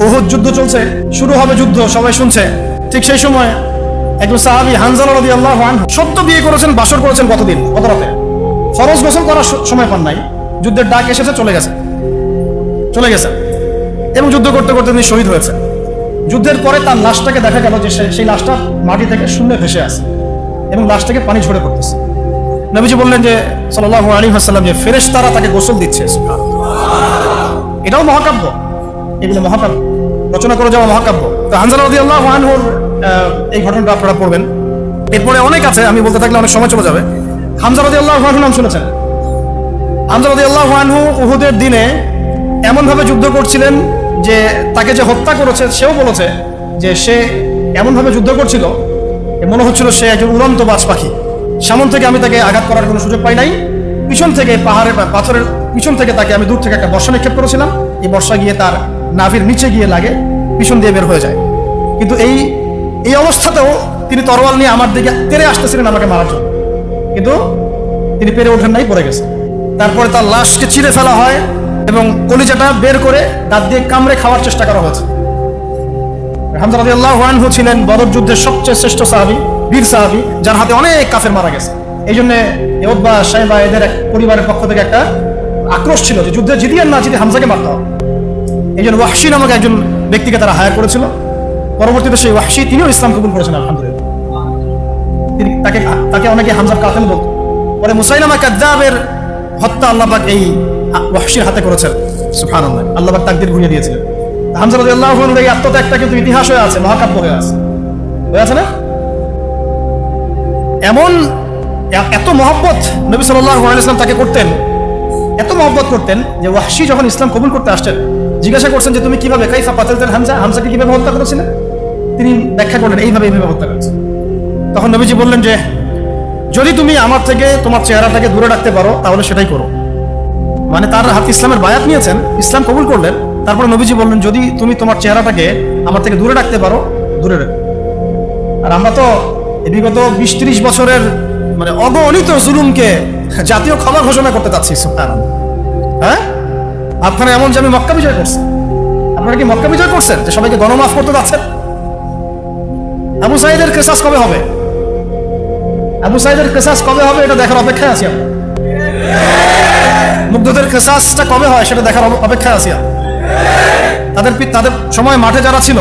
উহুদ যুদ্ধ চলছে, শুরু হবে যুদ্ধ, সবাই শুনছে। ঠিক সেই সময় একজন সাহাবী হানজালা রাদিয়াল্লাহু আনহু সদ্য বিয়ে করেছেন, বাসর করেছেন গত রাতে, ফরজ গোসল করার সময় পান নাই, যুদ্ধের ডাক এসেছে, চলে গেছে এবং যুদ্ধ করতে করতে তিনি শহীদ হয়েছে। যুদ্ধের পরে তার লাশটাকে দেখা গেল যে সেই লাশটা মাটি থেকে শূন্যে ভেসে আছে এবং লাশ থেকে পানি ঝরে পড়তেছে। নবীজি বললেন যে সাল্লাল্লাহু আলাইহি ওয়াসাল্লাম যে ফেরেশতারা তাকে গোসল দিচ্ছে। এটাও মহাকাব্য, এগুলো মহাকাব্য, রচনা করে যাওয়া মহাকাব্য। তো হানজালা রাদিয়াল্লাহু আনহুর এই ঘটনাটা আপনারা পড়বেন। এরপরে অনেক আছে, আমি বলতে থাকলে অনেক সময় চলে যাবে। হামজা রাদিয়াল্লাহু আনহু নাম শুনেছেন? হামজা রাদিয়াল্লাহু আনহু উহুদের দিনে এমন ভাবে যুদ্ধ করছিলেন যে তাকে যে হত্যা করেছে সেও বলেছে যে সে এমন ভাবে যুদ্ধ করছিল মনে হচ্ছিল সে একজন উড়ন্ত বাজ পাখি। সামন থেকে আমি তাকে আঘাত করার কোনো সুযোগ পাই নাই, পিছন থেকে পাথরের পিছন থেকে তাকে আমি দূর থেকে একটা বর্ষা নিক্ষেপ করেছিলাম, এই বর্ষা গিয়ে তার নাভির নিচে গিয়ে লাগে, পিছন দিয়ে বের হয়ে যায়। কিন্তু এই অবস্থাতেও তিনি তরোয়াল নিয়ে আমার দিকে তেড়ে আসতেছিলেন আমাকে মারার জন্য, কিন্তু তিনি পেরে ওঠেন নাই, পড়ে গেছে। তারপরে তার লাশকে ছিঁড়ে ফেলা হয় এবং কলিজাটা বের করে দাঁত দিয়ে কামড়ে খাওয়ার চেষ্টা করা হয়েছে। হামজা রাদিয়াল্লাহু আনহু ছিলেন বদর যুদ্ধের সবচেয়ে শ্রেষ্ঠ সাহাবী, বীর সাহাবী, যার হাতে অনেক কাফের মারা গেছে। এই জন্য উতবা, শাইবা এদের এক পরিবারের পক্ষ থেকে একটা আক্রোশ ছিল যে যুদ্ধে জিতি আর না জিতি হামজাকে মারতে হবে। এই জন্য ওয়াহশী নামক একজন ব্যক্তিকে তারা হায়ার করেছিল। পরবর্তীতে সেই ওয়াহশী তিনিও ইসলাম কবুল করেছেন আলহামদুলিল্লাহ। তাকে অনেকে হামজার কাতেল বলত। পরে মুসাইলামা কাযযাবের হত্যা আল্লাহ পাক এই ওয়াহশীর হাতে করেছেন। সুবহানাল্লাহ, আল্লাহ পাক তাকদীর ঘুরিয়ে দিয়েছিলেন। হামজা রাদিয়াল্লাহু আনহু এই আত্মত্যাগটা কিন্তু ইতিহাস হয়ে আছে, মহাকাব্য হয়ে আছে না? এমন এত মহব্বত নবী সাল্লাল্লাহু আলাইহি ওয়াসাল্লাম তাকে করতেন, এত মহব্বত করতেন যে ওয়াহশী যখন ইসলাম কবুল করতে আসছেন জিজ্ঞাসা করছেন যে তুমি কিভাবে কাইফা কাতালতাল হামজাকে কিভাবে হত্যা করেছিলেন? তিনি ব্যাখ্যা করলেন এইভাবে হত্যা করেছেন। তখন নবীজি বললেন যে যদি তুমি আমার থেকে তোমার চেহারাটাকে দূরে রাখতে পারো তাহলে সেটাই করো। মানে তার হাতে ইসলামের বায়াত নিয়েছেন, ইসলাম কবুল করলেন, তারপরে নবীজি বললেন যদি তুমি তোমার চেহারাটাকে আমার থেকে দূরে রাখতে পারো দূরে রাখো। আর আমরা তো বিগত 20-30 বছরের মানে অগণিত জুলুমকে জাতীয় ক্ষমা ঘোষণা করতে চাচ্ছি। হ্যাঁ, আপনারা এমন যে আমি মক্কা বিজয় করছি, আপনারা কি মক্কা বিজয় করছেন যে সবাইকে গণমাফ করতে যাচ্ছেন? আবু সাঈদের কিসাস কবে হবে? আবু সাঈদের কিসাস কবে হবে এটা দেখার অপেক্ষায় আছি আমরা। মুগ্ধদের কিসাসটা কবে হয় সেটা দেখার অপেক্ষায় আছি আমরা। তাদের সময় মাঠে যারা ছিল,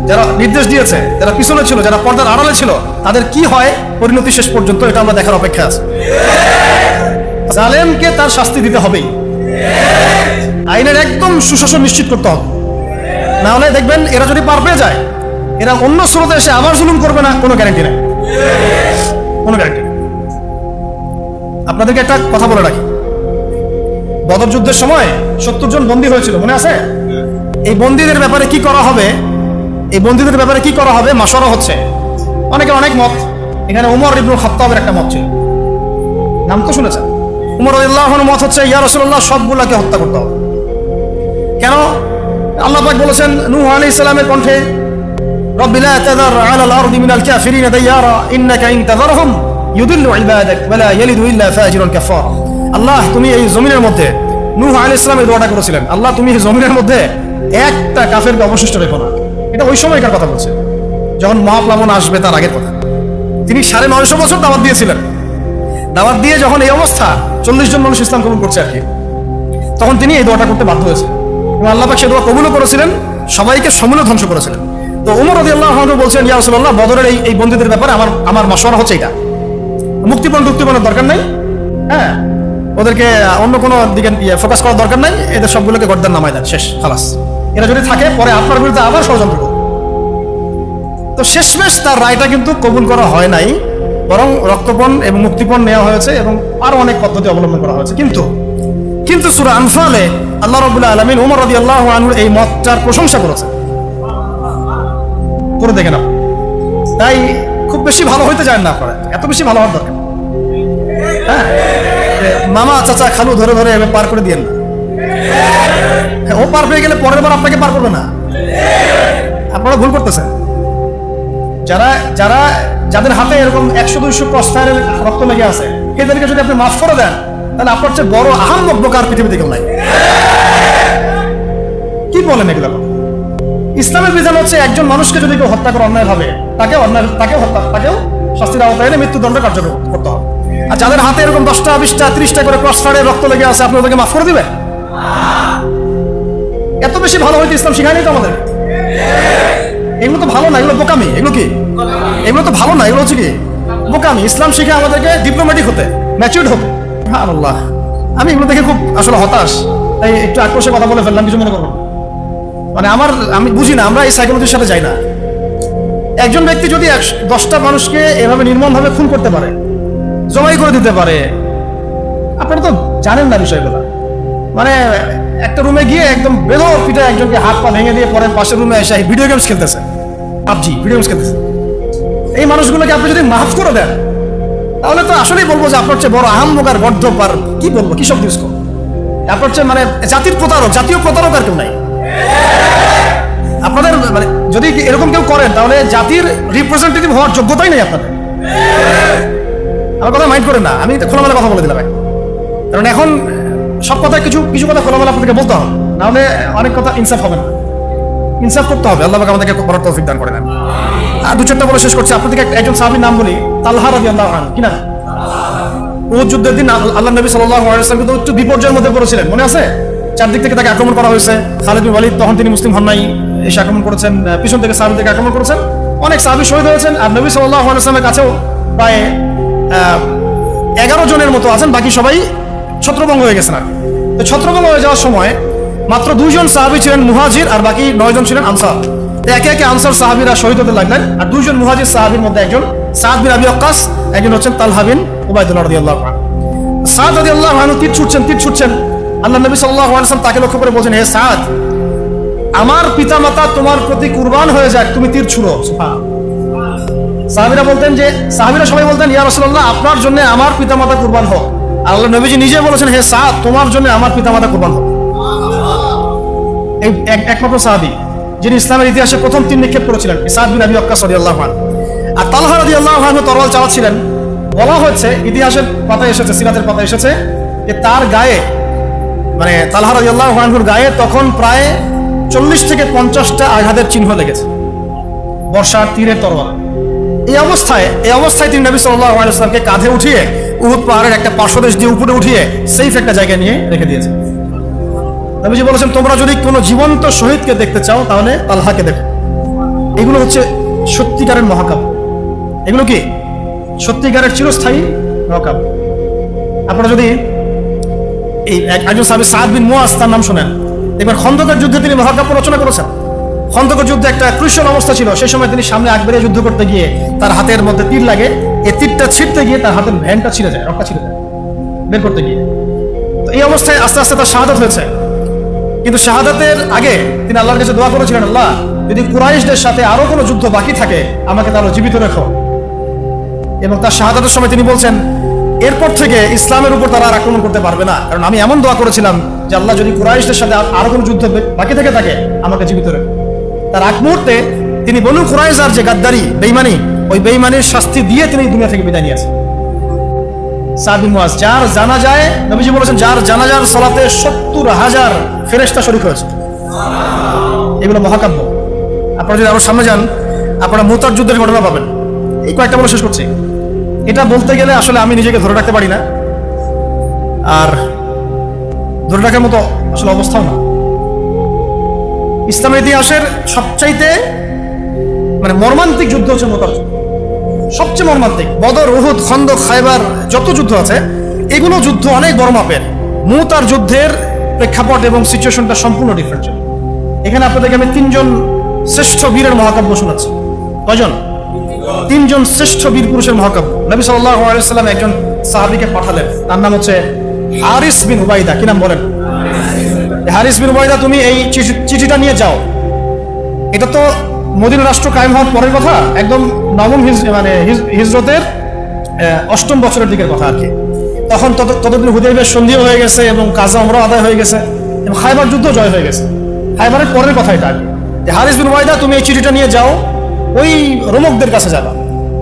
যারা নির্দেশ দিয়েছে, যারা পিছনে ছিল, যারা পর্দার আড়ালে ছিল, তাদের কি হয় পরিণতি শেষ পর্যন্ত এটা আমরা দেখার অপেক্ষা আছে। জালেমকে তার শাস্তি দিতে হবেই, আইনের একদম সুশাসন নিশ্চিত করতে হবে, না হলে দেখবেন এরা যদি পার পেয়ে যায় এরা অন্য স্রোতে এসে আবার জুলুম করবে না, কোনো গ্যারান্টি নেই, কোনো গ্যারান্টি। আপনাদেরকে একটা কথা বলে রাখি, বদর যুদ্ধের সময় 70 জন বন্দী হয়েছিল, মনে আছে? এই বন্দীদের ব্যাপারে কি করা হবে, এই বন্দীদের ব্যাপারে কি করা হবে মাশওয়ারা হচ্ছে। অনেকের অনেক মত। এখানে উমর ইবনুল খাত্তাবের একটা মত ছিল, নাম তো শুনেছেন। উমর রাদিয়াল্লাহু আনহুর মত হচ্ছে ইয়া রাসূলুল্লাহ সবগুলাকে হত্যা করতে হবে। কেন? আল্লাহ পাক বলেছেন নূহ আলাইহিস সালামের কণ্ঠে রব্বি লা তাযার আলাল আরদি মিনাল কাফিরিনা দাইয়ারা ইন্নাকা ইন তাযারহুম ইউদিল্লু ইবাদাক ওয়া লা ইয়ালিদু ইল্লা ফাজিরুন কাফার। আল্লাহ তুমি এই জমিনের মধ্যে, নূহ আলাইহিস সালাম এই দোয়াটা করেছিলেন, আল্লাহ তুমি এই জমিনের মধ্যে একটা কাফেরকে অবশিষ্ট রেখো না। এটা ওই সময়কার কথা বলছে, যখন মহাপ্লাবন আসবে তার আগের কথা। তিনি 950 বছর দাওয়াত দিয়েছিলেন। দাওয়াত দিয়ে যখন এই অবস্থা 40 জন মানুষ ইসলাম কবুল করছে আর কি, তখন তিনি এই দোয়াটা করতে বাধ্য হয়েছেন এবং আল্লাহ পাক সেই দোয়া কবুলও করেছিলেন, সবাইকে সমূলে ধ্বংস করেছিলেন। তো উমর রাদিয়াল্লাহু আনহু বলছেন ইয়া রাসূলুল্লাহ বদরের এই বন্দীদের ব্যাপারে আমার মাশওয়ারা হচ্ছে এটা, মুক্তিপণের দরকার নাই, হ্যাঁ, ওদেরকে অন্য কোনো দিকে ফোকাস করার দরকার নাই, এদের সবগুলোকে গর্দান নামায় দেন, শেষ, খালাস। এরা যদি থাকে পরে আপনার বিরুদ্ধে আবার ষড়যন্ত্র করবে। তো শেষমেশ তার রায়টা কিন্তু কবুল করা হয় নাই, বরং রক্তপণ এবং মুক্তিপণ নেওয়া হয়েছে এবং আরো অনেক পদ্ধতি অবলম্বন করা হয়েছে। কিন্তু সূরা আনফালে আল্লাহ রাব্বুল আলামিন উমর রাদিয়াল্লাহু আনহুর এই মতটার প্রশংসা করেছেন, করে দেখেন আপনি। তাই খুব বেশি ভালো হইতে চান না আপনারা, এত বেশি ভালো হওয়ার দরকার, হ্যাঁ, মামা চাচা খালু ধরে ধরে পার করে দিয়েন না। ও পার পেয়ে গেলে পরের বার আপনাকে পার করবে না, আপনারা ভুল করতেছেন। যাদের হাতে এরকম 100-200 প্রস্তারের রক্ত লেগে আছে এদেরকে যদি আপনি মাফ করে দেন তাহলে আপনার চেয়ে বড় আহাম্মক বোকার পৃথিবীতে কেউ নাই। কি বলেন এগুলো? ইসলামের বিধান হচ্ছে একজন মানুষকে যদি কেউ হত্যা করে অন্যায় ভাবে তাকেও শাস্তির আওতায় এনে মৃত্যুদণ্ড কার্যকর করতে হবে। আর যাদের হাতে এরকম 10টা 20টা 30টা করে ক্রস ফায়ারে রক্ত লেগে আছে, আপনি ওদেরকে মাফ করে দিবেন? এত বেশি ভালো হইতে ইসলাম শিখায়নি তো আমাদের। এগুলো তো ভালো না, এগুলো বোকামি। এগুলো কি? এগুলো তো ভালো না, এগুলো হচ্ছে কি বোকামি। ইসলাম শিখে আমাদেরকে ডিপ্লোম্যাটিক হতে, ম্যাচিউরড হতে। আল্লাহ, আমি এগুলো দেখে খুব আসলে হতাশ, তাই একটু আক্রোশে কথা বলে ফেললাম, কিছু মনে করবো। মানে আমি বুঝি না, আমরা এই সাইকোলজির সাথে যাই না। একজন ব্যক্তি যদি 10টা মানুষকে এভাবে নির্মমভাবে খুন করতে পারে, জমাই করে দিতে পারে, আপনারা তো জানেন না বিষয়গুলো। মানে একটা রুমে গিয়ে একদম বেদর পিঠে একজনকে হাত পা ভেঙে দিয়ে পরে পাশের রুমে এসে ভিডিও গেমস খেলতেছে, পাবজি ভিডিও গেমস খেলতেছে। এই মানুষগুলোকে আপনি যদি মাফ করে দেন, তাহলে তো আসলেই বলবো যে আপনার চেয়ে বড় আহাম্মক আর গর্দভ আর কি বলবো, কি শব্দ ইউজ করবো, আপনার চেয়ে মানে জাতির প্রতারক, জাতীয় প্রতারক আর কেউ নাই। আপনাদের মানে যদি এরকম কেউ করেন, তাহলে জাতির রিপ্রেজেন্টেটিভ হওয়ার যোগ্যতাই নেই আপনাদের। আমার কথা মাইন্ড করেন না, আমি খোলামেলা কথা বলে দিলাম। কারণ এখন সব কথা কিছু কথা খোলামেলা আপনাদেরকে বলতে হবে, নাহলে অনেক কথা ইনসাফ হবে না। ইনসাফ করতে হবে, আল্লাহ পাক আমাদেরকে বড় তৌফিক দান করে দেন। আর 2-4টা বলে শেষ করছি। আপনাদেরকে একজন সাহাবীর নাম বলি, তালহা রাদিয়াল্লাহু আনহু। কি নাম? উহুদ যুদ্ধের দিন আল্লাহ নবী সাল্লাল্লাহু আলাইহি ওয়াসাল্লাম কিন্তু একটু বিপর্যয়ের মধ্যে পড়েছিলেন, মনে আছে? চারদিক থেকে তাকে আক্রমণ করা হয়েছে। খালিদ বিন ওয়ালিদ তখন তিনি মুসলিম হন নাই, এসে আক্রমণ করেছেন, পিছন থেকে সাহাবীদেরকে আক্রমণ করেছেন, অনেক সাহাবী শহীদ হয়েছেন। আর নবী সাল্লাল্লাহু আলাইহি ওয়াসাল্লামের কাছেও প্রায় 11 জনের মতো আছেন, বাকি সবাই ছত্রভঙ্গ হয়ে গেছেন। আর তো ছত্রভঙ্গ হয়ে যাওয়ার সময় মাত্র 2 জন সাহাবী ছিলেন মুহাজির, আর বাকি 9 জন ছিলেন আনসার। একে একে আনসার সাহাবীরা শহীদ হতে লাগলেন। আর 2 জন মুহাজির সাহাবীর মধ্যে একজন সাদ বিন আবি ওয়াক্কাস, একজন হচ্ছেন তালহা বিন উবাইদুল্লাহ রাদিয়াল্লাহু আনহু। সাদ রাদিয়াল্লাহু আনহু তীর ছুটছেন। আল্লাহ নবী সাল্লাল্লাহু আলাইহি ওয়াসাল্লাম তাকে লক্ষ্য করে বলছেন, হে সাদ, আমার পিতামাতা তোমার প্রতি কুরবান হয়ে যাক, তুমি তীর ছুড়ো। সাহাবীরা সবাই বলতেন, ইয়া রাসূলুল্লাহ, আপনার জন্য আমার পিতামাতা কুরবান হোক। আল্লাহ নবীজি নিজে বলেছেন, হে সাদ, তোমার জন্য আমার পিতামাতা কুরবান হোক। এই একমাত্র সাহাবী যিনি ইসলামের ইতিহাসে প্রথম তীর নিক্ষেপ করেছিলেন, সাদ বিন আবি ওয়াক্কাস রাদিয়াল্লাহু আনহু। আর তালহা রাদিয়াল্লাহু আনহু তরোয়াল চালাচ্ছিলেন। বলা হয়েছে, ইতিহাসের পাতায় এসেছে, সিরাতের পাতায় এসেছে যে তার গায়ে, মানে তালহা রাদিয়াল্লাহু আনহুর গায়ে তখন প্রায় 40 থেকে 50টা আঘাতের চিহ্ন লেগেছে, বর্ষার তীরের তরোয়াল। এই অবস্থায় তিনি নবী সাল্লাল্লাহু আলাইহি ওয়াসাল্লামকে কাঁধে উঠিয়ে উহুদ পাহাড়ের একটা পার্শ্বদেশ দিয়ে উপরে উঠিয়ে সেফ একটা জায়গায় নিয়ে রেখে দিয়েছে। নবীজি বলেছেন, তোমরা যদি কোনো জীবন্ত শহীদকে দেখতে চাও, তাহলে তালহাকে দেখো। এগুলো হচ্ছে সত্যিকারের মহাকাব্য। এগুলো কি সত্যিকারের চিরস্থায়ী মহাকাব্য। আপনারা যদি এই একজন সাহাবী সাদ বিন মুয়াজ, তার নাম শোনেন, এবার খন্দকের যুদ্ধে তিনি মহাকাব্য রচনা করেছেন। খন্দকের যুদ্ধে একটা ক্রুশিয়াল অবস্থা ছিল, সেই সময় তিনি সামনে আগ বেরিয়ে যুদ্ধ করতে গিয়ে তার হাতের মধ্যে তীর লাগে। এই তীরটা ছিঁড়তে গিয়ে তার হাতের ভ্যানটা ছিঁড়ে যায়, রক্তটা ছিঁড়ে যায় বের করতে গিয়ে। তো এই অবস্থায় আস্তে আস্তে তার শাহাদাত হয়েছে। কিন্তু শাহাদাতের আগে তিনি আল্লাহর কাছে দোয়া করেছিলেন, আল্লাহ, যদি কুরাইশদের সাথে আরো কোনো যুদ্ধ বাকি থাকে, আমাকে তাহলে জীবিত রেখো। এবং তার শাহাদাতের সময় তিনি বলছেন, এরপর থেকে ইসলামের উপর তারা আর আক্রমণ করতে পারবে না, কারণ আমি এমন দোয়া করেছিলাম যে আল্লাহ, যদি কুরাইশদের সাথে আরো কোনো যুদ্ধ বাকি থেকে থাকে, আমাকে জীবিত রেখো। তার আগ মুহূর্তে তিনি বনু কুরাইজার যে গাদ্দারি, বেঈমানি, ওই বেঈমানির শাস্তি দিয়ে তিনি দুনিয়া থেকে বিদায় নিয়েছেন। সাদ বিন মুয়াজ, যার জানাজায় নবীজি বলেছেন, যার জানাজার সালাতে 70,000 ফেরেশতা শরীক হয়েছে। এগুলো মহাকাব্য। আপনারা যদি আরো সামনে যান, আপনারা মুতার যুদ্ধের ঘটনা পাবেন। এই কয়েকটা বলে শেষ করছি। এটা বলতে গেলে আসলে আমি নিজেকে ধরে রাখতে পারি না, আর ধরে রাখার মতো আসলে অবস্থাও না। ইসলামের ইতিহাসের সবচাইতে মানে মর্মান্তিক যুদ্ধ হচ্ছে মুতার যুদ্ধ, সবচেয়ে মর্মান্তিক। বদর, উহুদ, খন্দক, খায়বার, যত যুদ্ধ আছে, এগুলো যুদ্ধ অনেক বড় মাপের। মুতার যুদ্ধের প্রেক্ষাপট এবং সিচুয়েশনটা সম্পূর্ণ ডিফারেন্ট ছিল। এখানে আপনাদেরকে আমি 3 জন শ্রেষ্ঠ বীরের মহাকাব্য শোনাচ্ছি। কয়জন? 3 জন শ্রেষ্ঠ বীর পুরুষের মহাকাব্য। নবী সাল্লাল্লাহু আলাইহি ওয়াসাল্লাম একজন সাহাবীকে পাঠালেন, তার নাম হচ্ছে হারিস বিন উবাইদা। কি নাম বলেন? হারিস বিন উবাইদা, তুমি এই চিঠিটা নিয়ে যাও। এটা তো মদিনা রাষ্ট্র কায়েম হওয়ার পরের কথা, একদম নবম হিজরতের 8ম বছরের দিকের কথা আর কি। তখন ততদিন হুদাইবিয়ার সন্ধিও হয়ে গেছে এবং কাজা উমরা আদায় হয়ে গেছে এবং খায়বার যুদ্ধ জয় হয়ে গেছে। খায়বারের পরের কথা এটা। হারিস বিন উবাইদা, তুমি এই চিঠিটা নিয়ে যাও, ওই রোমকদের কাছে যাবা।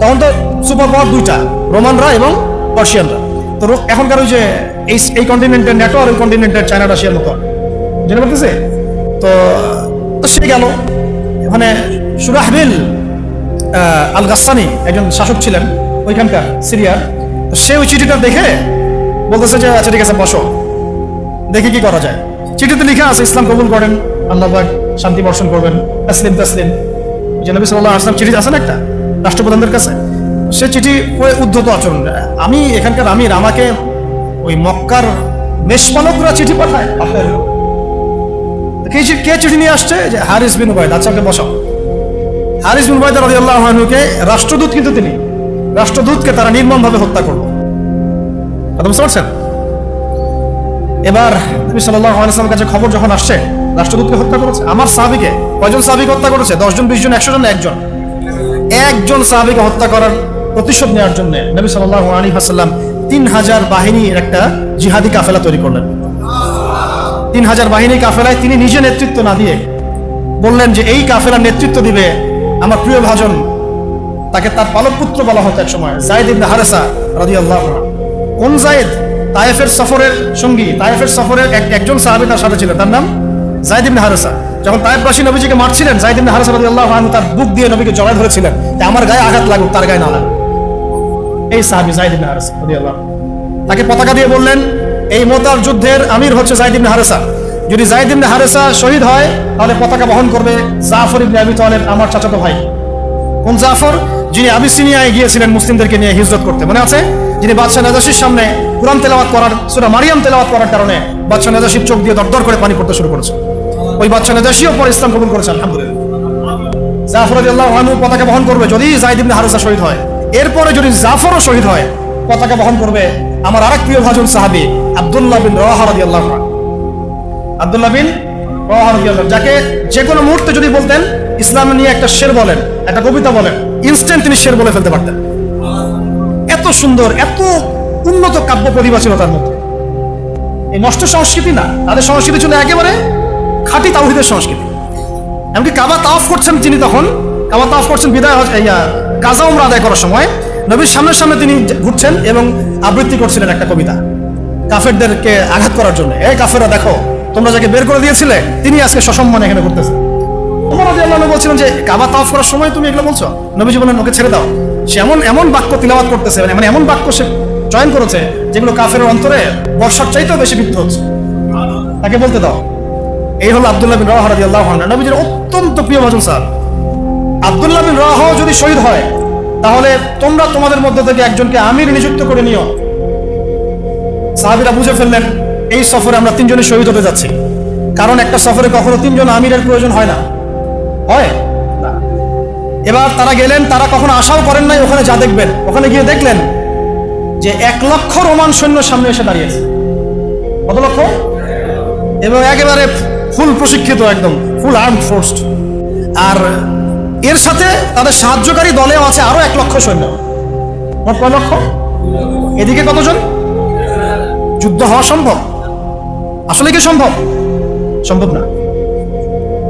তখন তো সুপার পাওয়ার 2টা, রোমানরা এবং পার্সিয়ানরা। তো এখনকার ওই যে এই কন্টিনেন্টের ন্যাটো আর ওই কন্টিনেন্টের চায়না রাশিয়ার মতো জেনে পারতেছে। তো সে গেল, ওখানে সুরাহবিল আল গাসসানি একজন শাসক ছিলেন ওইখানকার সিরিয়ার। সে ওই চিঠিটা দেখে বলতেছে যে আচ্ছা ঠিক আছে বসো, দেখি কি করা যায়। চিঠিতে লিখে আছে ইসলাম কবুল করেন, আল্লাহ পাক শান্তি বর্ষণ করবেন, তাসলিম তাসলিম, যে নবী সাল্লাল্লাহু আলাইহি ওয়াসাল্লাম চিঠি আছে না একটা রাষ্ট্রপ্রধানদের কাছে, সে চিঠি পড়ে উদ্ধত আচরণ। আমি এখানকার আমির, আমাকে ওই মক্কার মেষপালকরা চিঠি পাঠায় আপনার, কে চিঠি নিয়ে আসছে? যে হারিস বিন উবাইদা। আচ্ছা ওকে বসাও। হারিস বিন উবাইদা রাদিয়াল্লাহু আনহুকে রাষ্ট্রদূত, কিন্তু তিনি রাষ্ট্রদূতকে তারা নির্মমভাবে হত্যা করলো। কথা বুঝতে পারছেন? এবার নবী সাল্লাল্লাহু আলাইহি ওয়াসাল্লামের কাছে খবর যখন আসছে রাষ্ট্রদূতকে হত্যা করেছে, আমার সাহাবীকে, কয়জন সাহাবীকে হত্যা করেছে? 10 জন, 20 জন, 100 জন? একজন সাহাবীকে হত্যা করার প্রতিশোধ নেওয়ার জন্য নবী সাল্লাল্লাহু আলাইহি ওয়াসাল্লাম 3000 বাহিনীর একটা জিহাদি কাফেলা তৈরি করলেন। 3000 বাহিনীর কাফেলায় তিনি নিজে নেতৃত্ব না দিয়ে বললেন যে এই কাফেলার নেতৃত্ব দিবে আমার প্রিয় ভাজন, তাকে তার পালক পুত্র বলা হতো এক সময়, যায়েদ ইবনে হারেসা রাদিয়াল্লাহু আনহু। কোন যায়েদ? তায়েফের সফরের সঙ্গী, তায়েফের সফরের একজন সাহাবী তার সাথে ছিলেন, তার নাম যায়েদ ইবনে হারেসা। যখন তায়েফবাসী নবীজিকে মারছিলেন, যায়েদ ইবনে হারেসা রাদিয়াল্লাহু আনহু তার বুক দিয়ে নবীকে জড়ায় ধরেছিলেন যে আমার গায়ে আঘাত লাগুক, তার গায়ে না লাগুক। এই সাহাবী যায়েদ ইবনে হারেসা রাদিয়াল্লাহু আনহু তাকে পতাকা দিয়ে বললেন এই মুতার যুদ্ধের আমির হচ্ছে যায়েদ ইবনে হারেসা, যদি যায়েদ ইবনে হারেসা শহীদ হয় তাহলে পতাকা বহন করবে জাফর ইবনে আবি তালেব, আমার চাচাতো ভাই। কোন জাফর? যিনি আবিসিনিয়ায় গিয়েছিলেন মুসলিমদেরকে নিয়ে হিজরত করতে, মনে আছে? যিনি বাদশাহ নাজাশির সামনে কুরআন তেলাওয়াত করার, সূরা মারিয়াম তেলাওয়াত করার কারণে বাদশাহ নাজাশির চোখ দিয়ে দরদর করে পানি পড়তে শুরু করেছে। ওই বাদশাহ নাজাশিও পরে ইসলাম কবুল করেছে, আলহামদুলিল্লাহ। জাফর রাদিয়াল্লাহু আনহু পতাকা বহন করবে যদি যায়েদ ইবনে হারেসা শহীদ হয়। এরপরে যদি জাফরও শহীদ হয়, পতাকা বহন করবে আমার আরেক প্রিয় ভাজন সাহাবী আব্দুল্লাহ বিন রাওয়াহা রাদিয়াল্লাহু আনহু। আব্দুল্লাহ বিন রাওয়াহা রাদিয়াল্লাহু আনহু, যাকে যে কোনো মুহূর্তে যদি বলতেন ইসলাম নিয়ে একটা শের বলেন, একটা কবিতা বলেন, ইনস্ট্যান্ট তিনি শের বলে ফেলতে পারতেন। এত সুন্দর, এত উন্নত কাব্য প্রতিভা ছিল তার মধ্যে। এই নষ্ট সংস্কৃতি না, তাদের সংস্কৃতি ছিল একেবারে খাঁটি তাওহীদের সংস্কৃতি। এমনকি কাবা তাওয়াফ করছেন তিনি, তখন কাবা তাওয়াফ করছেন বিদায় গাজা উমরা আদায় করার সময় নবীর সামনের সামনে তিনি ঘুরছেন এবং আবৃত্তি করছিলেন একটা কবিতা কাফেরদেরকে আঘাত করার জন্য। এই কাফেররা দেখো, তোমরা যাকে বের করে দিয়েছিলে তিনি আজকে সসম্মানে এখানে ঘুরতেছে। ওমর রাদিয়াল্লাহু আনহু বলছিলেন যে কাবা তাওয়াফ করার সময় তুমি এগুলো বলছো? নবীজি বলেন ওকে ছেড়ে দাও, সে এমন বাক্য তিলাওয়াত করতেছে, মানে এমন বাক্য সে চয়ন করেছে যেগুলো কাফের অন্তরে বর্ষার চাইতেও বেশি বিদ্ধ হচ্ছে, তাকে বলতে দাও। এই হলো আব্দুল্লাহ বিন রাওয়াহা রাদিয়াল্লাহু আনহু, নবীজির অত্যন্ত প্রিয় ভাজন স্যার। আব্দুল্লাহ বিন রাওয়াহা যদি শহীদ হয় তাহলে তোমরা তোমাদের মধ্যে থেকে একজনকে আমির নিযুক্ত করে নিও। সাহাবীরা বুঝে ফেললেন এই সফরে আমরা 3 জনই শহীদ হতে যাচ্ছি, কারণ একটা সফরে কখনো 3 জন আমিরের প্রয়োজন হয় না, হয় না। এবার তারা গেলেন, তারা কখনো আশাও করেন নাই ওখানে যা দেখবেন। ওখানে গিয়ে দেখলেন যে 1 লক্ষ রোমান সৈন্য সামনে এসে দাঁড়িয়েছে। কত লক্ষ? এবং একেবারে ফুল প্রশিক্ষিত, একদম ফুল আর্মড ফোর্স। আর এর সাথে তাদের সাহায্যকারী দলেও আছে আরো 1 লক্ষ সৈন্য। মোট কয় লক্ষ? এদিকে কতজন? যুদ্ধ হওয়া সম্ভব? আসলে কি সম্ভব? সম্ভব না।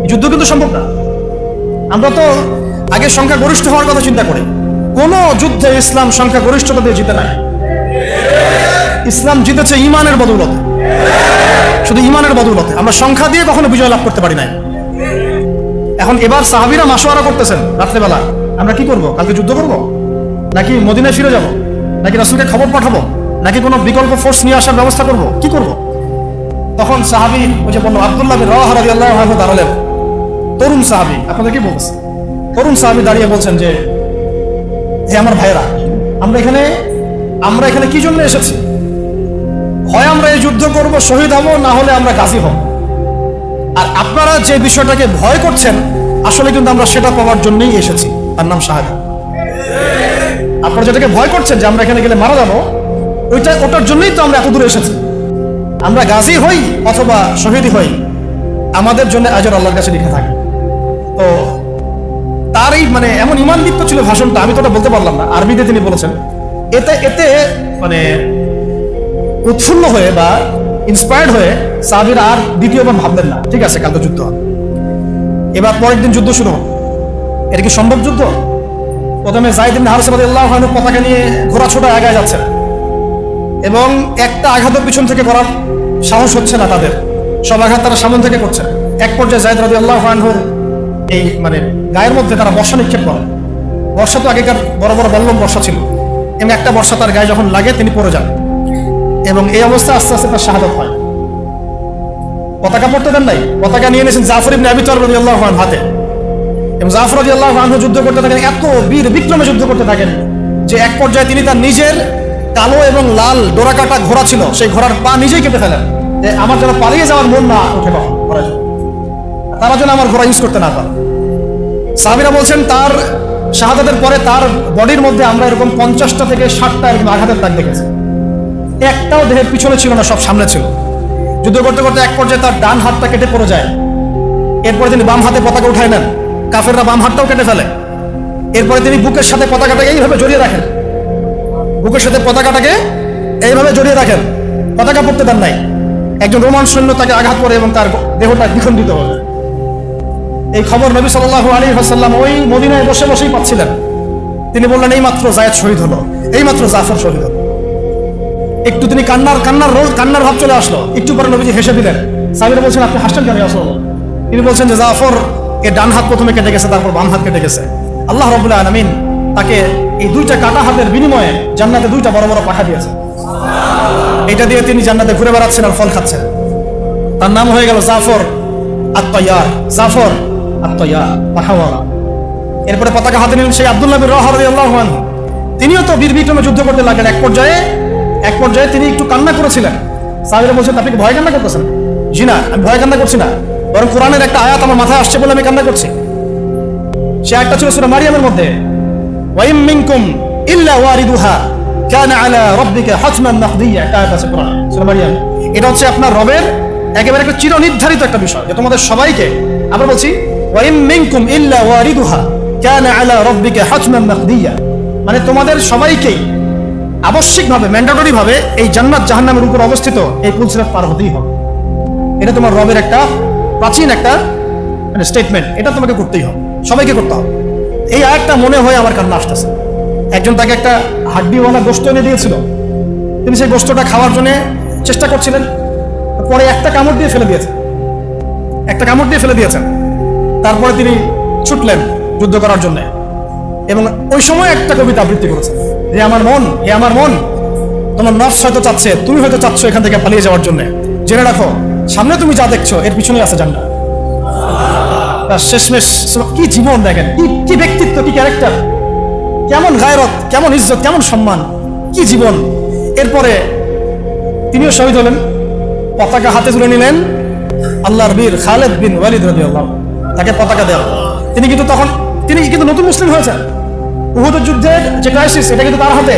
যুদ্ধ কিন্তু সম্ভব না। আমরা তো আগে সংখ্যা গরিষ্ঠ হওয়ার কথা চিন্তা করি। কোন যুদ্ধে ইসলাম সংখ্যা গরিষ্ঠতা দিয়ে জিতে নাই। ইসলাম জিতেছে ঈমানের বদৌলতে, শুধু ঈমানের বদৌলতে। আমরা সংখ্যা দিয়ে কখনো বিজয় লাভ করতে পারি নাই। এখন এবার সাহাবীরা মাশওয়ারা করতেছেন রাত্রেবেলা, আমরা কি করব? কালকে যুদ্ধ করব, নাকি মদিনায় ফিরে যাব, নাকি রাসূলকে খবর পাঠাবো, নাকি কোনো বিকল্প ফোর্স নিয়ে আসার ব্যবস্থা করব, কি করব? তখন সাহাবী ওই যে বললো আব্দুল্লাহ বিন রাওয়াহা রাদিয়াল্লাহু আনহু দাঁড়ালেন। তরুণ সাহাবী, আপনাদের কি বলছেন? তরুণ সাহাবী দাঁড়িয়ে বলছেন যে হে আমার ভাইরা, আমরা এখানে কি জন্য এসেছি? হয় আমরা এই যুদ্ধ করব, শহীদ হব, না হলে আমরা গাজী হব। আর আপনারা যে বিষয়টাকে ভয় করছেন আসলে কিন্তু আমরা সেটা পাওয়ার জন্যই এসেছি, তার নাম শাহাদাত। আপনারা যেটাকে ভয় করছেন যে আমরা এখানে গেলে মারা যাবো, ওটার জন্যই তো আমরা এত দূরে এসেছি। আমরা গাজী হই অথবা শহীদ হই, আমাদের জন্য আজর আল্লাহর কাছে লিখে থাকে। তো তার এই মানে এমন ঈমানদীপ্ত ছিল ভাষণটা, আমি তো ওটা বলতে পারলাম না, আরবিতে তিনি বলেছেন। এতে মানে উৎফুল্ল হয়ে বা ইন্সপায়ার্ড হয়ে সাহাবীরা আর দ্বিতীয়বার ভাবলেন না, ঠিক আছে কাল তো যুদ্ধ হবে। এবার পরের দিন যুদ্ধ শুরু। এটা কি সম্ভব যুদ্ধ? প্রথমে যায়েদ ইবনে হারেসা রাদিয়াল্লাহু আনহু পতাকা নিয়ে ঘোড়া ছোটা আগায় যাচ্ছেন এবং একটা আঘাতের পিছন থেকে করার সাহস হচ্ছে না তাদের, সব আঘাত তারা সামনে থেকে করছে। এক পর্যায়ে যায়েদ রাদিয়াল্লাহু আনহুর এই মানে গায়ের মধ্যে তারা বর্ষা নিক্ষেপ করে। বর্ষা তো আগেকার বড় বড় বল্লম বর্ষা ছিল, এবং একটা বর্ষা তার গায়ে যখন লাগে তিনি পড়ে যান, এবং এই অবস্থা আস্তে আস্তে তার শাহাদাত হয়। পতাকা পড়তে দেন নাই, পতাকা নিয়ে নিয়েছেন জাফর ইবনে আবি তালিব রাদিয়াল্লাহু আনহু হাতে, এবং জাফর রাদিয়াল্লাহু আনহু যুদ্ধ করতে থাকেন, এত বীর বিক্রমে যুদ্ধ করতে থাকেন যে এক পর্যায়ে তিনি তার নিজের কালো এবং লাল ডোরাকাটা ঘোড়া ছিল, সেই ঘোড়ার পা নিজেই কেটে ফেলেন, যে আমার যেন পালিয়ে যাওয়ার মন না উঠে ঘোড়া যেন, তারা যেন আমার ঘোড়া ইউজ করতে না পারে। সাহাবীরা বলছেন তার শাহাদাতের পরে তার বডির মধ্যে আমরা এরকম 50টা থেকে 60টা এরকম আঘাতের দাগ দেখেছি, একটাও দেহের পিছনে ছিল না, সব সামনে ছিল। যুদ্ধ করতে করতে এক পর্যায়ে তার ডান হাতটা কেটে পড়ে যায়, এরপরে তিনি বাম হাতে পতাকা উঠায় নেন, কাফেররা বাম হাতটাও কেটে ফেলে। এরপরে তিনি বুকের সাথে পতাকাটাকে এইভাবে জড়িয়ে রাখেন, বুকের সাথে পতাকাটাকে এইভাবে জড়িয়ে রাখেন, পতাকা পড়তে দেন নাই। একজন রোমান সৈন্য তাকে আঘাত করে এবং তার দেহটা দ্বিখণ্ডিত হল। এই খবর নবী সাল্লাল্লাহু আলাইহি ওয়াসাল্লাম ওই মদিনায় বসে বসেই পাচ্ছিলেন। তিনি বললেন এই মাত্র যায়েদ শহীদ হলো, এই মাত্র জাফর শহীদ হলো। একটু তিনি কান্নার ভাব চলে আসলো, একটু পরে নবীজি হেসে দিলেন। সাহাবীরা বলছেন আপনি হাসছেন কেন ইয়া রাসূলুল্লাহ? তিনি বলছেন যে জাফর এর ডান হাত প্রথমে কেটে গেছে, তারপর বাম হাত কেটে গেছে। আল্লাহ রাব্বুল আলামিন তাকে এই দুইটা কাটা হাতের বিনিময়ে জান্নাতে দুইটা বড় বড় পাখা দিয়েছে। এটা দিয়ে তিনি জান্নাতে ঘুরে বেড়াচ্ছেন আর ফল খাচ্ছেন। তার নাম হয়ে গেল জাফর আত-তাইয়ার, জাফর আত-তাইয়ার পাহাওয়ালা। এরপরে পতাকা হাতে নিলেন সেই আব্দুল্লাহ বিন রাওয়াহা রাদিয়াল্লাহু আনহু, তিনিও তো বীর বিক্রমে যুদ্ধ করতে লাগলেন। এক পর্যায়ে তিনি একটু কান্না করেছিলেন। সাহাবীরা বলছেন আপনি কি ভয় কান্না করতেছেন? জি না, আমি ভয় কান্না করছি না, বরং কোরআনের একটা আয়াত আমার মাথায় আসছে বলে আমি কান্না করছি। সে আয়াতটা ছিল সূরা মারিয়ামের মধ্যে, ওয়া ইম মিনকুম ইল্লা ওয়ারিদুহা কানা আলা রাব্বিকা হাতমান মাকদিয়া, একটা আয়াত আছে কোরআনে সূরা মারিয়াম। এটা হচ্ছে আপনার রবের একেবারে একটা চিরনির্ধারিত একটা বিষয়, যে তোমাদের সবাইকে, আমরা বলছি ওয়া ইম মিনকুম ইল্লা ওয়ারিদুহা কানা আলা রাব্বিকা হাতমান মাকদিয়া, মানে তোমাদের সবাইকেই আবশ্যিকভাবে ম্যান্ডেটরি ভাবে এই জান্নাত জাহান্নামের উপর অবস্থিত এই পুল সিরাত পার হতেই হবে। এটা তোমার রবের একটা প্রাচীন একটা মানে স্টেটমেন্ট, এটা তোমাকে করতেই হবে, সবাইকে করতে হবে। এই আয়াতটা মনে হয় আমার কান্না আসতেছে। একজন তাকে একটা হাড্ডিওয়ালা গোশত এনে দিয়েছিল, তিনি সেই গোশতটা খাওয়ার জন্য চেষ্টা করছিলেন, পরে একটা কামড় দিয়ে ফেলে দিয়েছেন। তারপরে তিনি ছুটলেন যুদ্ধ করার জন্য, এবং ওই সময় একটা কবিতা আবৃত্তি করেছেন, যে আমার মন, হে আমার মন, তোমার নফস হয়তো চাচ্ছে, তুমি হয়তো চাচ্ছ এখান থেকে পালিয়ে যাওয়ার জন্য, জেনে রাখো সামনে তুমি যা দেখছো এর পিছনে আছে জান্নাত। শেষমেশ কি জীবন দেখেন, কি ব্যক্তিত্ব, কি ক্যারেক্টার, কেমন গায়রত, কেমন ইজ্জত, কেমন সম্মান, কি জীবন। এরপরে তিনিও শহীদ হলেন, পতাকা হাতে তুলে নিলেন আল্লাহর বীর খালিদ বিন ওয়ালিদ রাদিয়াল্লাহু, তাকে পতাকা দেওয়া। তিনি কিন্তু নতুন মুসলিম হয়েছেন। উহুদের যুদ্ধের যে ক্রাইসিস, এটা কিন্তু তার হাতে।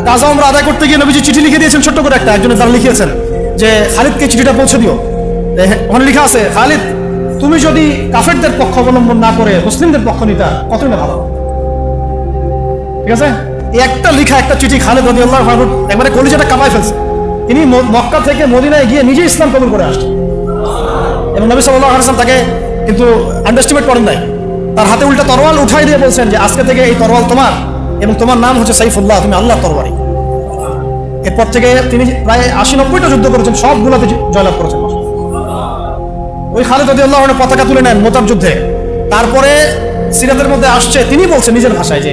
গাজা আমরা আদায় করতে গিয়ে নবীজি চিঠি লিখে দিয়েছেন, ছোট্ট করে একটা, একজনের দ্বারা লিখিয়েছেন যে খালিদকে চিঠিটা পৌঁছে দিও। ওখানে লেখা আছে, খালিদ তুমি যদি কাফেরদের পক্ষ অবলম্বন না করে মুসলিমদের পক্ষ নিতা কতই না ভালো। ঠিক আছে, এই একটা লিখা একটা চিঠি খালিদ রাদিয়াল্লাহু আনহু একবারে কলিজাটা কাঁপায় ফেলছে। তিনি মক্কা থেকে মদিনায় গিয়ে নিজে ইসলাম কবুল করে আসছেন, এবং নবী সাল্লাল্লাহু আলাইহি ওয়াসাল্লাম তাকে কিন্তু আন্ডারএস্টিমেট করেন নাই। তার হাতে উল্টা তরোয়াল উঠাই দিয়ে বলছেন যে আজকে থেকে এই তরোয়াল তোমার, এবং তোমার নাম হচ্ছে সাইফুল্লাহ, তুমি আল্লাহর তরবারি। এরপর থেকে তিনি প্রায় 80-90টা যুদ্ধ করেছেন, সবগুলোতে জয়লাভ করেছেন। ওই খালিদ রাদিয়াল্লাহু আনহু পতাকা তুলে নেন মোতার যুদ্ধে। তারপরে সিরাতের মধ্যে আসছে, তিনি বলছেন নিজের ভাষায় যে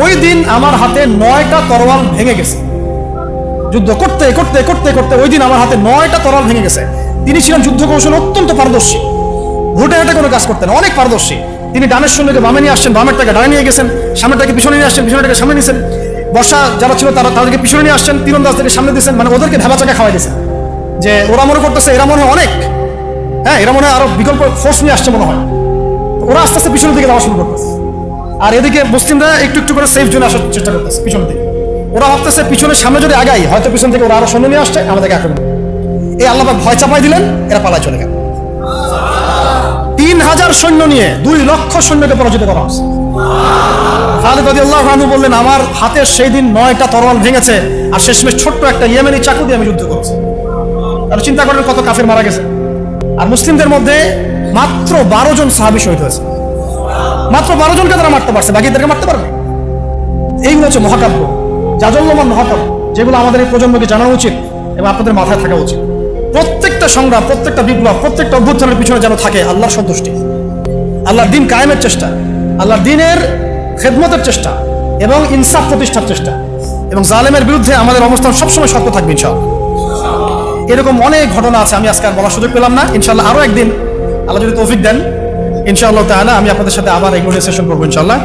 ওই দিন আমার হাতে 9টা তরোয়াল ভেঙে গেছে। যুদ্ধ করতে করতে করতে করতে ওই দিন আমার হাতে 9টা তরোয়াল ভেঙে গেছে। তিনি ছিলেন যুদ্ধ কৌশল অত্যন্ত পারদর্শী, ঘুটে হেঁটে কোনো কাজ করতেন, অনেক পারদর্শী। তিনি ডানের সৈন্যকে বামে নিয়ে আসছেন, বামেরটাকে ডানে নিয়ে গেছেন, সামনেটাকে পিছনে নিয়ে আসছেন, পিছনেটাকে সামনে নিয়েছেন। বর্ষা যারা ছিল তাদেরকে পিছনে নিয়ে আসছেন, তীরন্দাজদেরকে সামনে দিয়েছেন, মানে ওদেরকে ভেবা চাকা খাওয়াই দিয়েছেন, যে ওরা মনে করতেছে এরা মনে হয় অনেক, হ্যাঁ এরা মনে হয় আরো বিকল্প ফোর্স নিয়ে আসছে মনে হয়। ওরা আস্তে আস্তে পিছনের দিকে যাওয়া শুরু করতেছে, আর এদিকে মুসলিমরা একটু একটু করে সেফ জোনে আসার চেষ্টা করতেছে পিছনের দিকে। ওরা ভাবতেছে পিছনের সামনে যদি আগাই হয়তো পিছন থেকে ওরা আরো সৈন্য নিয়ে আসছে, আমাদেরকে আক্রমণ। এই আল্লাহ পাক ভয় চাপাই দিলেন, এরা পালায় চলে গেল। 3000 সৈন্য নিয়ে 2 লক্ষ সৈন্যকে পরাজিত করা হয়েছে। খালিদ রাদিয়াল্লাহু আনহু বললেন আমার হাতের সেই দিন 9টা তরোয়াল ভেঙেছে, আর শেষমেশ ছোট্ট একটা ইয়েমেনি চাকু দিয়ে আমি যুদ্ধ করছি। তাহলে চিন্তা করেন কত কাফের মারা গেছে। আর মুসলিমদের মধ্যে মাত্র 12 জন সাহাবী শহীদ হয়েছে, মাত্র 12 জনকে তারা মারতে পারছে, বাকিদেরকে মারতে পারবে। এইগুলো হচ্ছে মহাকাব্য, জাজল্যমান মহাকাব্য, যেগুলো আমাদের এই প্রজন্মকে জানা উচিত এবং আপনাদের মাথায় থাকা উচিত। প্রত্যেকটা সংগ্রাম, প্রত্যেকটা বিপ্লব, প্রত্যেকটা অভ্যুত্থানের পিছনে যেন থাকে আল্লাহর সন্তুষ্টি, আল্লাহর দিন কায়েমের চেষ্টা, আল্লাহর দিনের খেদমতের চেষ্টা এবং ইনসাফ প্রতিষ্ঠার চেষ্টা, এবং জালেমের বিরুদ্ধে আমাদের অবস্থান সবসময় শক্ত থাকবে ইনশাআল্লাহ। এরকম অনেক ঘটনা আছে, আমি আজকে আর বলার সুযোগ পেলাম না। ইনশাআল্লাহ আরো একদিন আল্লাহ যদি তৌফিক দেন, ইনশাআল্লাহ তাআলা আমি আপনাদের সাথে আবার এগুলো সেশন করবো ইনশাআল্লাহ।